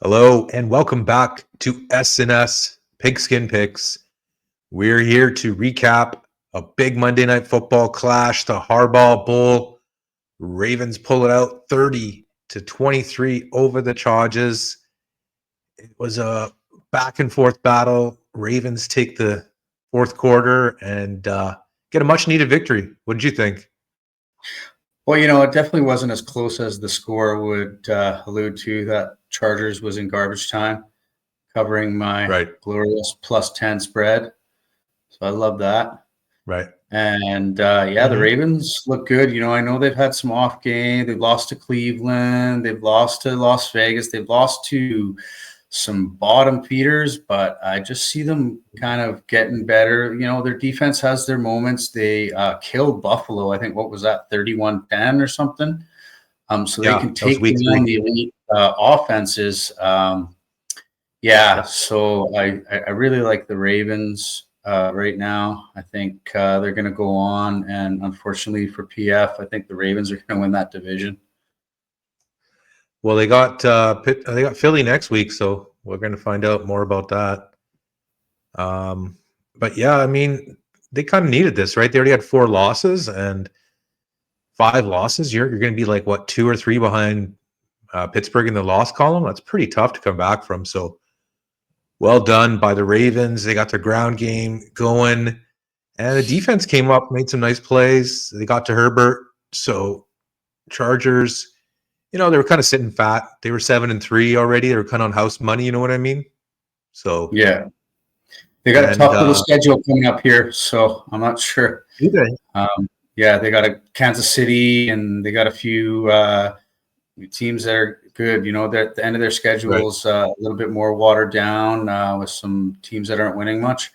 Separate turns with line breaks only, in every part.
Hello and welcome back to S&S Pigskin Picks. We're here to recap a big Monday Night Football clash, the Harbaugh Bowl. Ravens pull it out 30-23 over the Chargers. It was a back and forth battle. Ravens take the fourth quarter and get a much needed victory. What did you think?
Well, it definitely wasn't as close as the score would allude to. That Chargers was in garbage time, covering my glorious +10 spread. So I love that.
Right.
And the Ravens look good. I know they've had some off game. They've lost to Cleveland. They've lost to Las Vegas. They've lost to some bottom feeders, but I just see them kind of getting better. Their defense has their moments. They killed Buffalo. I think, what was that, 31-10 or something? So they can take down the elite offenses. So I really like the Ravens right now. I think they're going to go on, and unfortunately for PF, I think the Ravens are going to win that division.
Well, they got Philly next week, so we're going to find out more about that. But yeah, I mean, they kind of needed this, right? They already had 4 losses and 5 losses. You're going to be like, what, 2 or 3 behind Pittsburgh in the loss column? That's pretty tough to come back from. So well done by the Ravens. They got their ground game going, and the defense came up, made some nice plays. They got to Herbert. So Chargers, they were kind of sitting fat. They were 7-3 already. They were kind of on house money. You know what I mean? So
yeah, they got a tough little schedule coming up here. So I'm not sure.
Okay.
They got a Kansas City, and they got a few teams that are good. They're at the end of their schedules, a little bit more watered down with some teams that aren't winning much.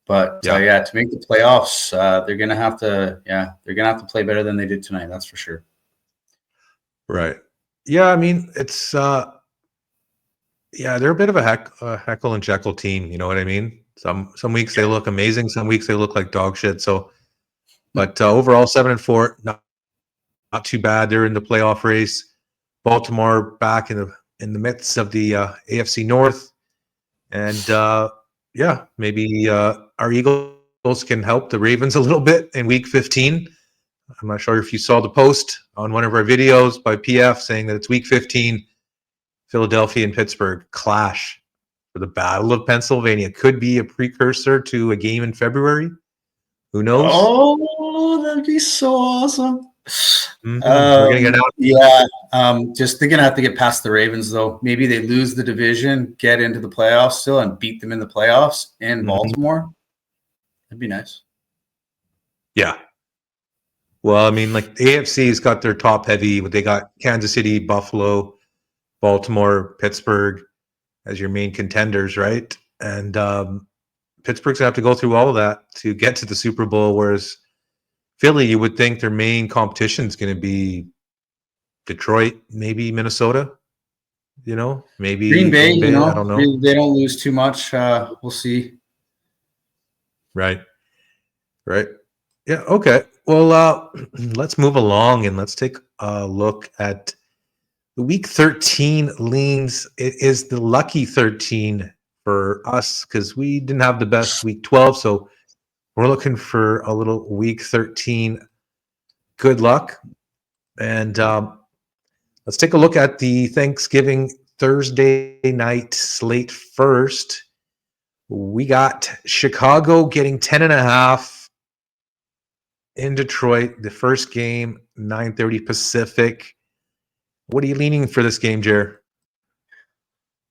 But to make the playoffs, they're gonna have to play better than they did tonight. That's for sure.
Right. Yeah, I mean, it's they're a bit of a Heckle and Jekyll team, you know what I mean? Some weeks they look amazing, some weeks they look like dog shit. So but overall 7-4, not too bad. They're in the playoff race. Baltimore back in the midst of the AFC North. And maybe our Eagles can help the Ravens a little bit in week 15. I'm not sure if you saw the post on one of our videos by PF saying that it's week 15, Philadelphia and Pittsburgh clash for the Battle of Pennsylvania. Could be a precursor to a game in February. Who knows?
Oh, that'd be so awesome.
We're gonna get out.
Just they're gonna have to get past the Ravens, though. Maybe they lose the division, get into the playoffs still, and beat them in the playoffs in Baltimore. That'd be nice.
Yeah. Well, I mean, like the AFC's got their top heavy. They got Kansas City, Buffalo, Baltimore, Pittsburgh as your main contenders, right? And Pittsburgh's gonna have to go through all of that to get to the Super Bowl, whereas Philly, you would think their main competition is going to be Detroit, maybe Minnesota. Maybe
Green Bay.
I don't know.
They don't lose too much. We'll see.
Right. Yeah. Okay. Well, let's move along and let's take a look at the Week 13 leans. It is the lucky 13 for us because we didn't have the best Week 12, so we're looking for a little Week 13 good luck. And let's take a look at the Thanksgiving Thursday night slate first. We got Chicago getting 10.5 in Detroit. The first game, 9:30 Pacific. What are you leaning for this game, Jer?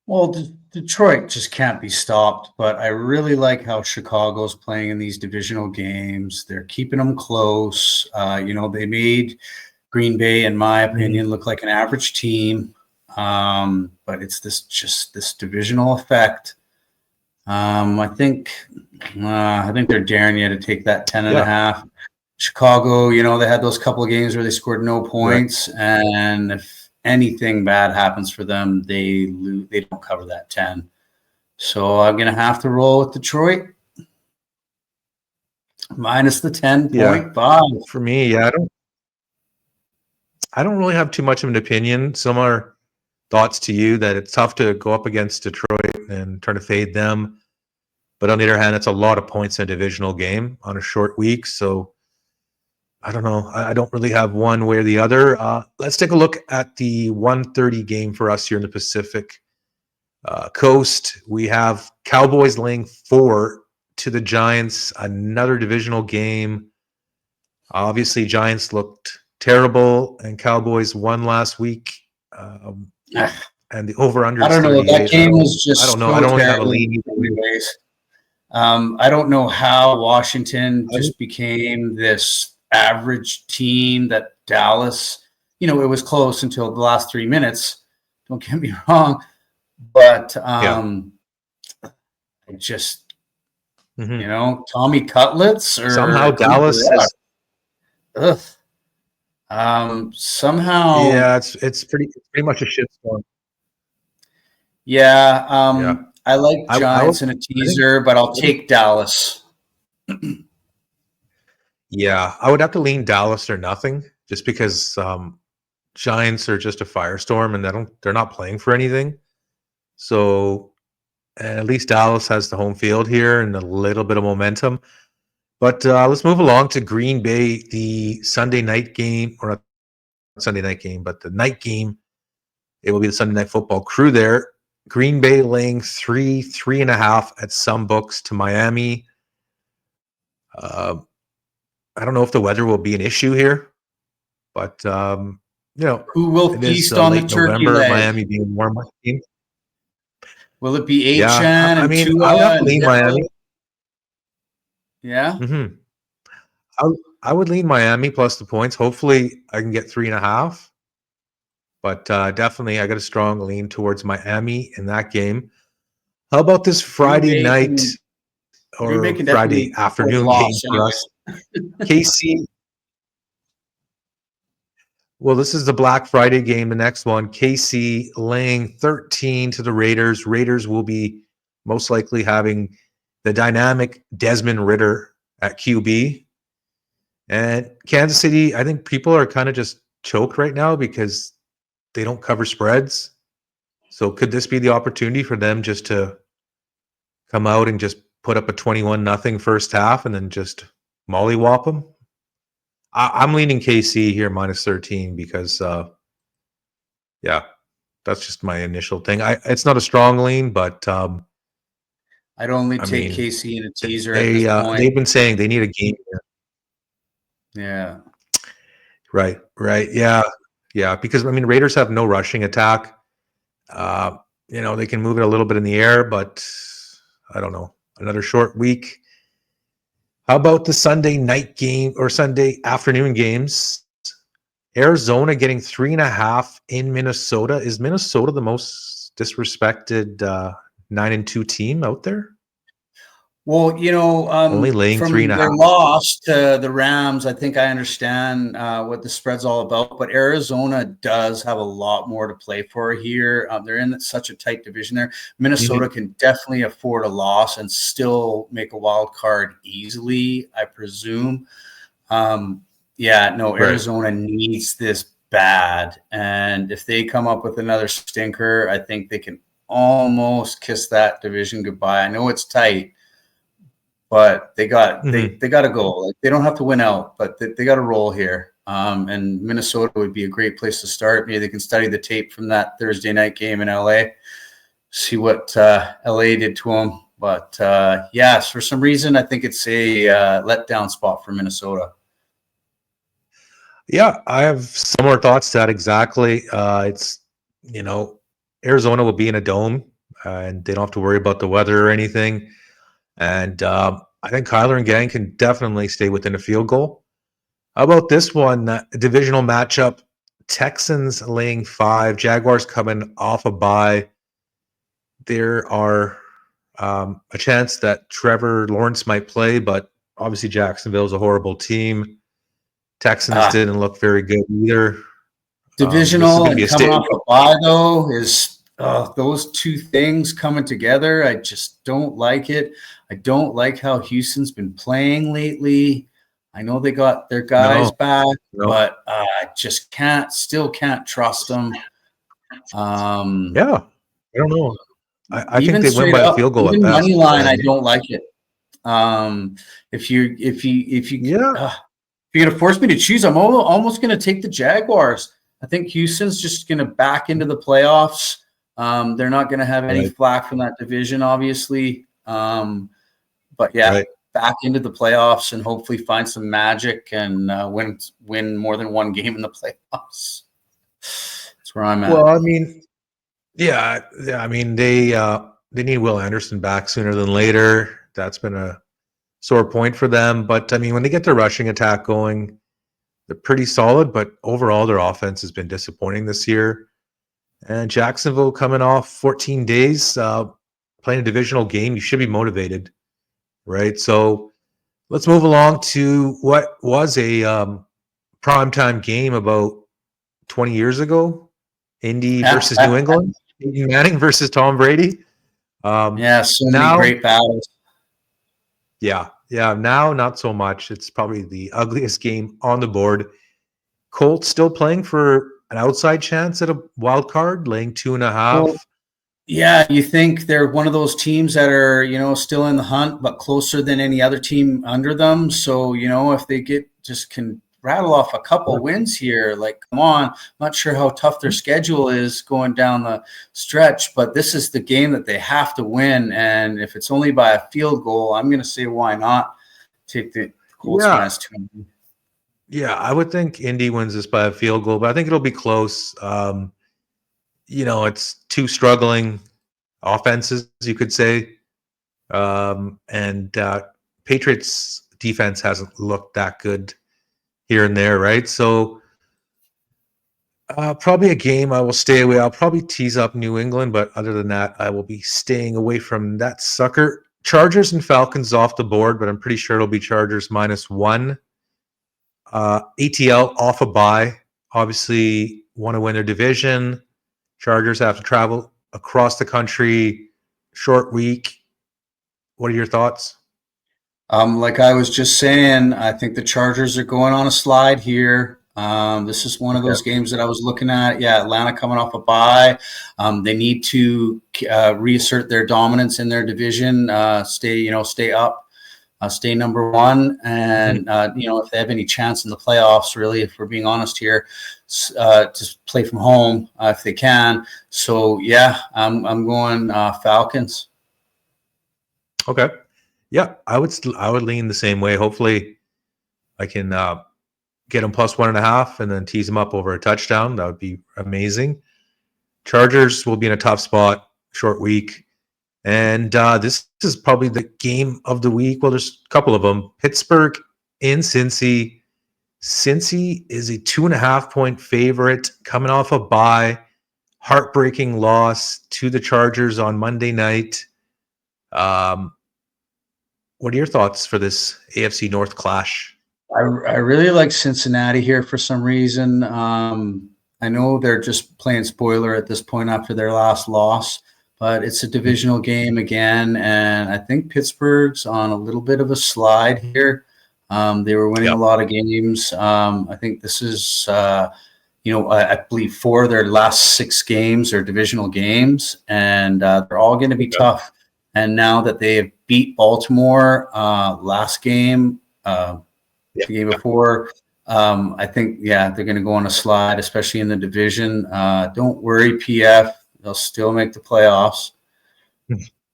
Well, Detroit just can't be stopped, but I really like how Chicago's playing in these divisional games. They're keeping them close. They made Green Bay, in my opinion, look like an average team. But it's this divisional effect. I think they're daring you to take that 10.5. Chicago, they had those couple of games where they scored no points, and if anything bad happens for them, they don't cover that 10. So I'm gonna have to roll with Detroit minus the 10.5.
For me, I don't really have too much of an opinion. Some are thoughts to you that it's tough to go up against Detroit and try to fade them. But on the other hand, it's a lot of points in a divisional game on a short week. So I don't know. I don't really have one way or the other. Let's take a look at the 1:30 game for us here in the Pacific Coast. We have Cowboys laying 4 to the Giants, another divisional game. Obviously, Giants looked terrible, and Cowboys won last week. And the over-under
I
is
don't know.
38.
That game was just
I don't know.
so
I don't really have a
terrible
lean.
anyways. I don't know how Washington just became this average team that Dallas, it was close until the last 3 minutes. Don't get me wrong. But I just, Tommy Cutlets or
somehow Dallas is.
Somehow.
Yeah, it's pretty much a shitstorm.
Yeah.
Yeah.
I like Giants in a teaser, but I'll take Dallas.
Yeah, I would have to lean Dallas or nothing, just because Giants are just a firestorm and they're not playing for anything. So at least Dallas has the home field here and a little bit of momentum. But let's move along to Green Bay, the Sunday night game, or not Sunday night game, but the night game. It will be the Sunday Night Football crew there. Green Bay laying 3.5 at some books to Miami. I don't know if the weather will be an issue here, but
who will feast on the turkey leg?
Miami being warm.
Will it be
Yeah,
Achan and Tua?
I would have to lean Miami.
Yeah.
I would lean Miami plus the points. Hopefully, I can get 3.5. But definitely, I got a strong lean towards Miami in that game. How about this Friday night or Friday afternoon game for us? KC. Well, this is the Black Friday game, the next one. KC laying 13 to the Raiders. Raiders will be most likely having the dynamic Desmond Ridder at QB. And Kansas City, I think people are kind of just choked right now because they don't cover spreads. So could this be the opportunity for them just to come out and just put up a 21-0 first half and then just mollywop them? I'm leaning KC here minus 13 because, that's just my initial thing. It's not a strong lean, but
I'd only take KC in a teaser at this point.
They've been saying they need a game here.
Yeah.
Right. Yeah, because Raiders have no rushing attack. They can move it a little bit in the air, but I don't know. Another short week. How about the Sunday night game or Sunday afternoon games? Arizona getting 3.5 in Minnesota. Is Minnesota the most disrespected 9-2 team out there?
Well,
only laying
from
3.5.
their loss to the Rams, I think I understand what the spread's all about. But Arizona does have a lot more to play for here. They're in such a tight division there. Minnesota can definitely afford a loss and still make a wild card easily, I presume. Arizona needs this bad. And if they come up with another stinker, I think they can almost kiss that division goodbye. I know it's tight, but they got they got to go. Like, they don't have to win out, but they got to roll here. And Minnesota would be a great place to start. Maybe they can study the tape from that Thursday night game in LA, see what LA did to them. But for some reason, I think it's a letdown spot for Minnesota.
Yeah, I have similar thoughts to that exactly. It's Arizona will be in a dome, and they don't have to worry about the weather or anything. And I think Kyler and gang can definitely stay within a field goal. How about this one? Divisional matchup. Texans laying 5. Jaguars coming off a bye. There are a chance that Trevor Lawrence might play, but obviously Jacksonville is a horrible team. Texans didn't look very good either.
Divisional and coming off a bye, though, is those two things coming together. I just don't like it. I don't like how Houston's been playing lately. I know they got their guys back, but I just still can't trust them. Um,
I don't know. I think
even
they win
straight
by a
up,
field goal at
even
best.
money line, I
And
don't like it. If
yeah,
you're gonna force me to choose, I'm almost gonna take the Jaguars. I think Houston's just gonna back into the playoffs. They're not gonna have any
right,
flack from that division, obviously. But yeah,
right.
back into the playoffs and hopefully find some magic and win more than one game in the playoffs. That's where I'm
Well,
at.
I mean, yeah. I mean, they need Will Anderson back sooner than later. That's been a sore point for them. But I mean, when they get their rushing attack going, they're pretty solid. But overall, their offense has been disappointing this year. And Jacksonville coming off 14 days playing a divisional game, you should be motivated, right? So let's move along to what was a primetime game about 20 years ago. Indy versus New England. Peyton Manning versus Tom Brady.
Yeah, so many
Now,
great battles.
yeah. Now, not so much. It's probably the ugliest game on the board. Colts still playing for an outside chance at a wild card, laying 2.5.
Well, yeah, you think they're one of those teams that are, still in the hunt, but closer than any other team under them. So, if they can rattle off a couple wins here, like, come on, not sure how tough their schedule is going down the stretch, but this is the game that they have to win. And if it's only by a field goal, I'm going to say, why not take the Colts
Yeah,
minus 2.
yeah. I would think Indy wins this by a field goal, but I think it'll be close. It's two struggling offenses, you could say. And Patriots defense hasn't looked that good here and there, right? So probably a game I will stay away. I'll probably tease up New England, but other than that, I will be staying away from that sucker. Chargers and Falcons off the board, but I'm pretty sure it'll be Chargers -1. ATL off a bye. Obviously, want to win their division. Chargers have to travel across the country. Short week. What are your thoughts?
Like I was just saying, I think the Chargers are going on a slide here. This is one of
Okay.
those games that I was looking at. Yeah, Atlanta coming off a bye. They need to reassert their dominance in their division. Stay up, stay number one, and if they have any chance in the playoffs, really, if we're being honest here, just play from home if they can. So yeah, I'm going Falcons.
Okay. Yeah, I would lean the same way. Hopefully, I can get them +1.5 and then tease them up over a touchdown. That would be amazing. Chargers will be in a tough spot, short week, and this is probably the game of the week. Well, there's a couple of them. Pittsburgh in Cincy. Cincy is a 2.5-point favorite, coming off a bye. Heartbreaking loss to the Chargers on Monday night. What are your thoughts for this AFC North clash?
I really like Cincinnati here for some reason. I know they're just playing spoiler at this point after their last loss, but it's a divisional game again, and I think Pittsburgh's on a little bit of a slide here. They were winning a lot of games. I think this is, I believe 4 of their last 6 games are divisional games, and they're all going to be tough. And now that they have beat Baltimore last game, the game before, I think, they're going to go on a slide, especially in the division. Don't worry, PF. They'll still make the playoffs.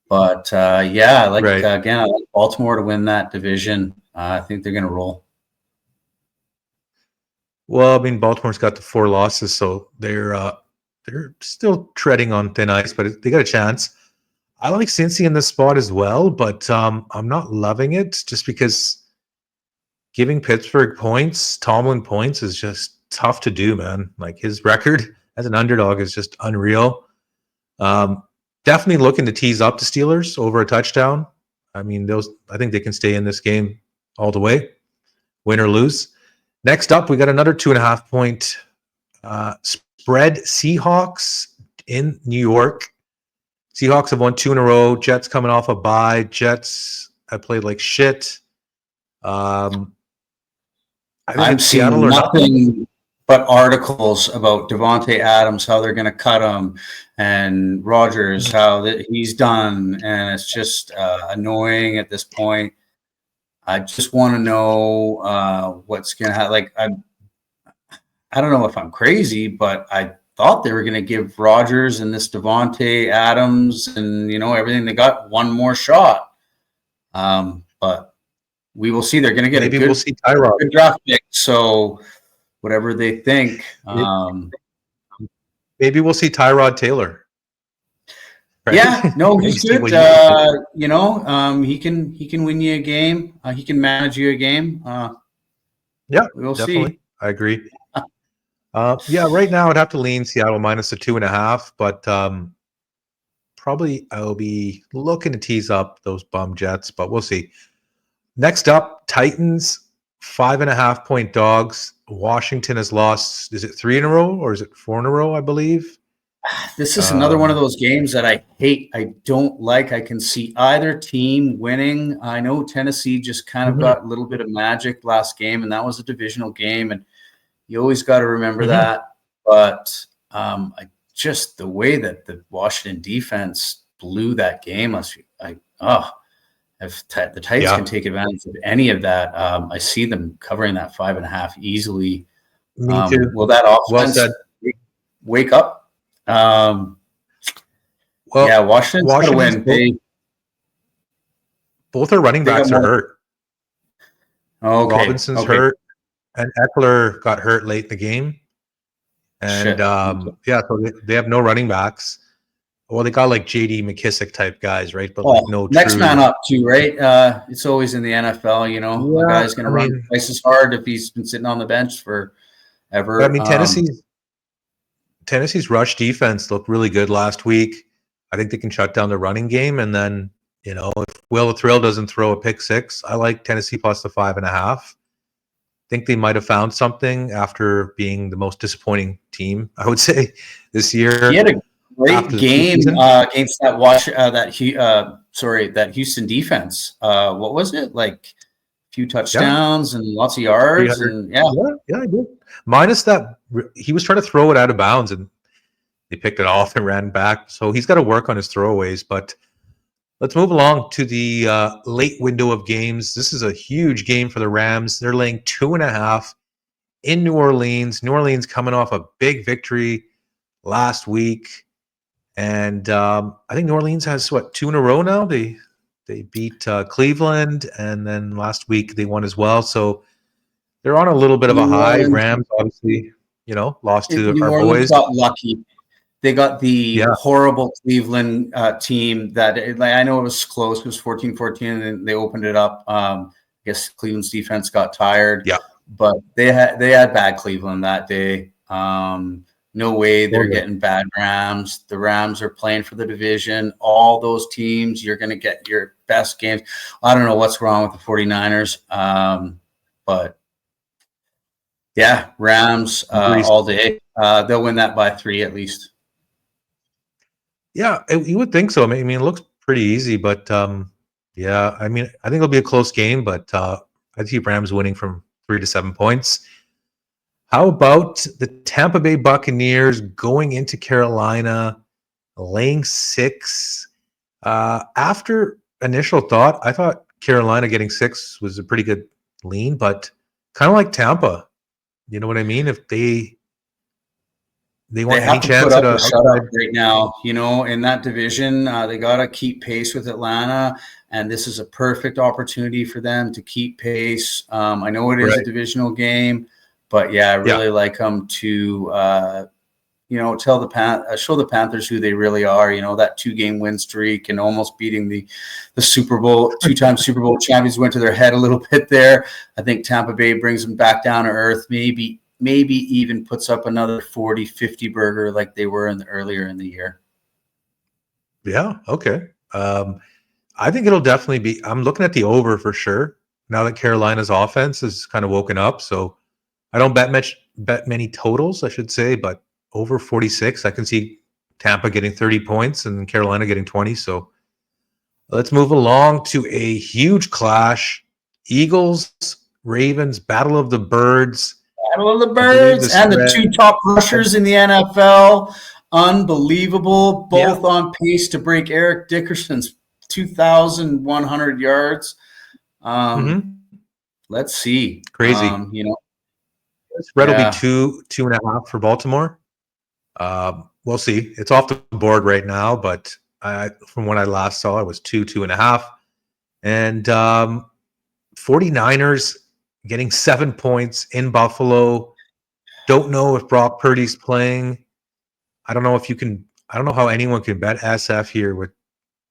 But, I like Baltimore to win that division. I think they're going to roll.
Well, I mean, Baltimore's got the 4 losses, so they're still treading on thin ice, but they got a chance. I like Cincy in this spot as well, but I'm not loving it just because giving Pittsburgh points, Tomlin points, is just tough to do, man. Like, his record as an underdog is just unreal. Definitely looking to tease up the Steelers over a touchdown. I mean, I think they can stay in this game all the way, win or lose. Next up, we got another 2.5-point spread. Seahawks in New York. Seahawks have won 2 in a row. Jets coming off a bye. Jets have played like shit. I think
I'm
it's Seattle
seeing
or
nothing but articles about Devontae Adams, how they're going to cut him, and Rodgers, how he's done, and it's just annoying at this point. I just want to know what's going to happen. Like, I don't know if I'm crazy, but I thought they were going to give Rodgers and this Devontae Adams and, everything they got one more shot. But we will see. They're going to get
maybe we'll see Tyrod.
Good draft pick. So whatever they think.
Maybe we'll see Tyrod Taylor.
Right? Yeah, no, he's good. He can win you a game. He can manage you a game.
Yeah, we'll definitely see. I agree. Right now I'd have to lean Seattle minus the 2.5, but probably I'll be looking to tease up those bum Jets, but we'll see. Next up, Titans 5.5 point dogs. Washington has lost, is it 3 in a row or is it 4 in a row, I believe?
This is another one of those games that I hate. I don't like. I can see either team winning. I know Tennessee just kind of got a little bit of magic last game, and that was a divisional game, and you always got to remember that. But just the way that the Washington defense blew that game last week, if the Titans can take advantage of any of that, I see them covering that 5.5 easily.
Me too.
Will that offense wake up? Washington's got to win.
Both our running backs are hurt.
Okay.
Robinson's hurt, and Eckler got hurt late in the game. And so they have no running backs. Well, they got like J.D. McKissick type guys, right? But no
next man up too, right? It's always in the NFL, a guy's going to run twice as hard if he's been sitting on the bench forever.
I mean, Tennessee's rush defense looked really good last week. I think they can shut down the running game, and then if Will Thrill doesn't throw a pick six, I like Tennessee plus the 5.5. Think they might have found something after being the most disappointing team, I would say, this year.
He had a great game against that Houston defense. What was it? Like a few touchdowns and lots of yards. And
I did. Minus that, he was trying to throw it out of bounds, and they picked it off and ran back. So he's got to work on his throwaways. But let's move along to the late window of games. This is a huge game for the Rams. They're laying 2.5 in New Orleans. New Orleans coming off a big victory last week. And I think New Orleans has, 2 in a row now? They beat Cleveland, and then last week they won as well. So they're on a little bit of a high. Rams, obviously, lost to
New
our
Orleans
boys.
Got lucky. They got the horrible Cleveland team that I know it was close. It was 14-14, and then they opened it up. I guess Cleveland's defense got tired.
Yeah,
but they had bad Cleveland that day. No way they're getting bad Rams. The Rams are playing for the division. All those teams, you're going to get your best games. I don't know what's wrong with the 49ers, but Rams all day. They'll win that by 3 at least.
Yeah, you would think so. I mean, it looks pretty easy, but I think it'll be a close game, but I see Rams winning from 3 to 7 points. How about the Tampa Bay Buccaneers going into Carolina, laying 6? After initial thought, I thought Carolina getting 6 was a pretty good lean, but kind of like Tampa. You know what I mean? If they want any chance at a
shutout right now, in that division, they got to keep pace with Atlanta, and this is a perfect opportunity for them to keep pace. I know it is a divisional game, but I really like them to, show the Panthers who they really are. That 2-game win streak and almost beating the Super Bowl, 2-time Super Bowl champions went to their head a little bit there. I think Tampa Bay brings them back down to earth. Maybe even puts up another 40-50 burger like they were earlier in the year.
Yeah. Okay. I think it'll definitely be. I'm looking at the over for sure. Now that Carolina's offense has kind of woken up, so I don't bet many totals, I should say, but over 46, I can see Tampa getting 30 points and Carolina getting 20. So let's move along to a huge clash. Eagles, Ravens, Battle of the Birds.
Battle of the
I believe the
Birds and the
spread.
two top rushers in the NFL. Unbelievable.
Yeah.
Both on pace to break Eric Dickerson's 2,100 yards.
Mm-hmm.
Let's see.
Crazy. The spread will be
Yeah.
2.5 for Baltimore. We'll see. It's off the board right now, but from what I last saw, it was 2.5. And 49ers getting 7 points in Buffalo. Don't know if Brock Purdy's playing. I don't know how anyone can bet SF here with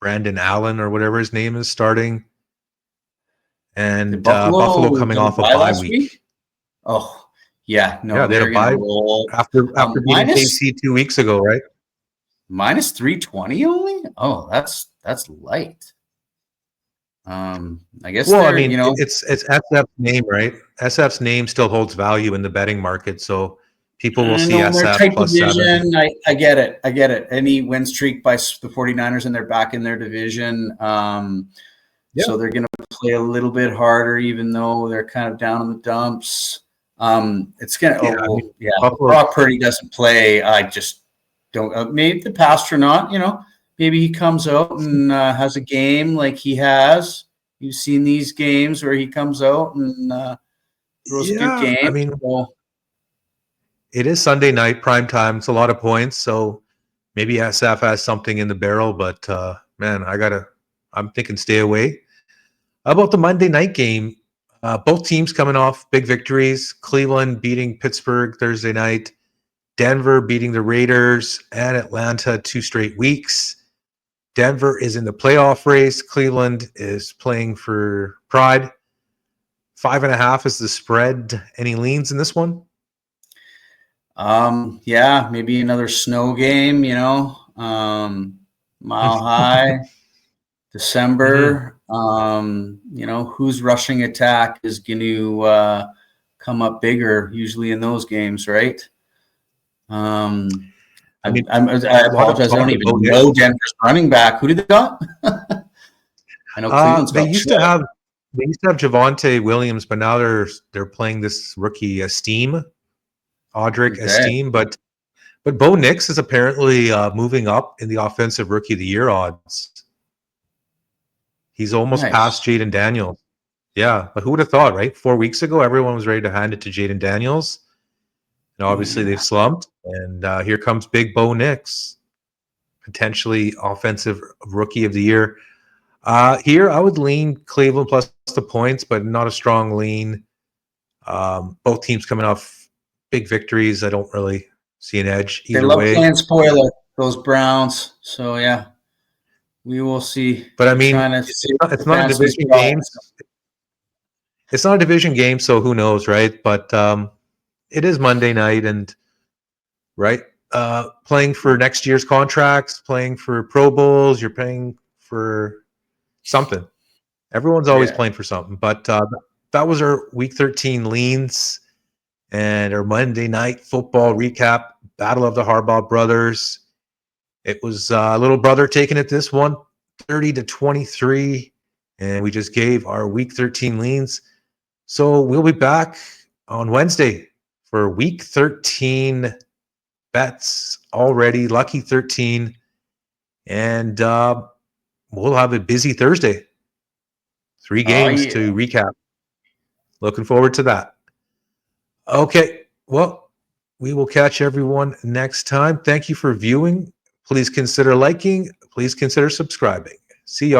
Brandon Allen or whatever his name is starting.
Did
And Buffalo
Buffalo
coming
get a
off a
bye
bye
last week?
week.
Oh, yeah.
Yeah,
No,
they had a
they're going to
bye
roll.
after beating
Minus
KC 2 weeks ago, right?
minus 320 only? Oh, that's light. I guess
Well, I
they're,
mean, it's SF's name, right? SF's name still holds value in the betting market, so people will
I
see
know in their
SF
tight
+7.
division. I get it. I get it. Any win streak by the 49ers and they're back in their division.
Yeah.
So they're going to play a little bit harder, even though they're kind of down in the dumps. It's going to, Brock Purdy doesn't play. I just don't, maybe the astronaut, maybe he comes out and has a game like he has. You've seen these games where he comes out and throws a good game.
I mean, it is Sunday night prime time. It's a lot of points, so maybe SF has something in the barrel. But man, I'm thinking stay away. How about the Monday night game? Both teams coming off big victories. Cleveland beating Pittsburgh Thursday night. Denver beating the Raiders, and Atlanta 2 straight weeks. Denver is in the playoff race. Cleveland is playing for pride. 5.5 is the spread. Any leans in this one?
Yeah, maybe another snow game, Mile High, December. Whose rushing attack is going to come up bigger usually in those games, right? I apologize. I don't even know Denver's running back. Who did they got? I know Cleveland's got.
They used to have Javonte Williams, but now they're playing this rookie Esteem, Audric Esteem. But Bo Nix is apparently moving up in the offensive rookie of the year odds. He's almost past Jaden Daniels. Yeah, but who would have thought, right? 4 weeks ago, everyone was ready to hand it to Jaden Daniels. And obviously they've slumped. And here comes big Bo Nix, potentially offensive rookie of the year. Here, I would lean Cleveland plus the points, but not a strong lean. Both teams coming off big victories. I don't really see an edge either way.
They love playing spoiler, those Browns. So, yeah, we will see.
But, I mean, it's not a division game. It's not a division game, so who knows, right? But it is Monday night and, right, playing for next year's contracts, playing for Pro Bowls, you're paying for something. Everyone's always playing for something. But that was our Week 13 leans and our Monday Night Football recap, Battle of the Harbaugh brothers. It was little brother taking it this one, 30-23, and we just gave our Week 13 leans. So we'll be back on Wednesday for Week 13 bets already, Lucky 13, and we'll have a busy Thursday. 3 games to recap. Looking forward to that. Okay, well, we will catch everyone next time. Thank you for viewing. Please consider liking. Please consider subscribing. See y'all.